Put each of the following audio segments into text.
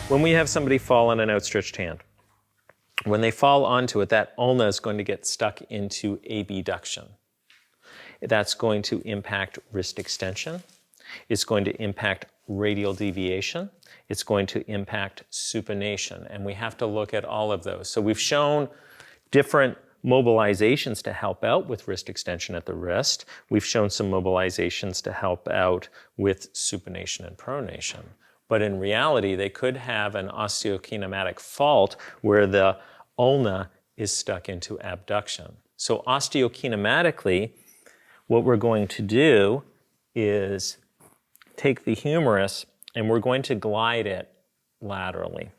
When we have somebody fall on an outstretched hand, when they fall onto it, that ulna is going to get stuck into abduction. That's going to impact wrist extension. It's going to impact radial deviation. It's going to impact supination. And we have to look at all of those. So we've shown different mobilizations to help out with wrist extension at the wrist. We've shown some mobilizations to help out with supination and pronation. But in reality, they could have an osteokinematic fault where the ulna is stuck into abduction. So osteokinematically, what we're going to do is take the humerus and we're going to glide it laterally.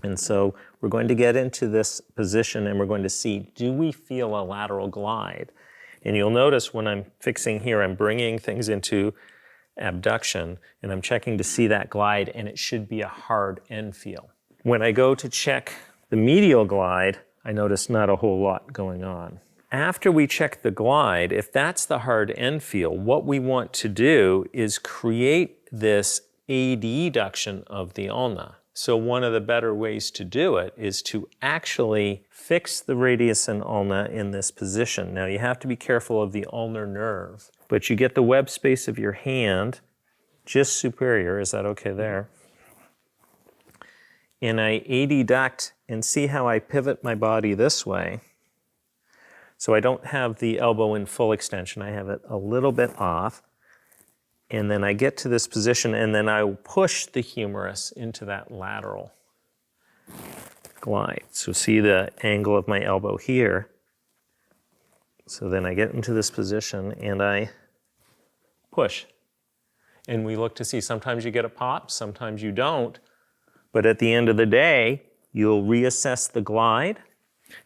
And so we're going to get into this position and we're going to see, do we feel a lateral glide? And you'll notice when I'm fixing here, I'm bringing things into abduction and I'm checking to see that glide, and it should be a hard end feel. When I go to check the medial glide, I notice not a whole lot going on. After we check the glide, if that's the hard end feel, what we want to do is create this adduction of the ulna. So one of the better ways to do it is to actually fix the radius and ulna in this position. Now you have to be careful of the ulnar nerve, but you get the web space of your hand just superior. Is that okay there? And I adduct, and see how I pivot my body this way. So I don't have the elbow in full extension. I have it a little bit off. And then I get to this position, and then I push the humerus into that lateral glide. So see the angle of my elbow here. So then I get into this position, and I push. And we look to see, sometimes you get a pop, sometimes you don't. But at the end of the day, you'll reassess the glide,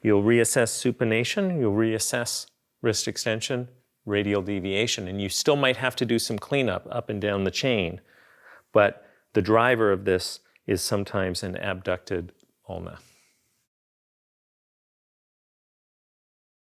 you'll reassess supination, you'll reassess wrist extension, radial deviation, and you still might have to do some cleanup up and down the chain. But the driver of this is sometimes an abducted ulna.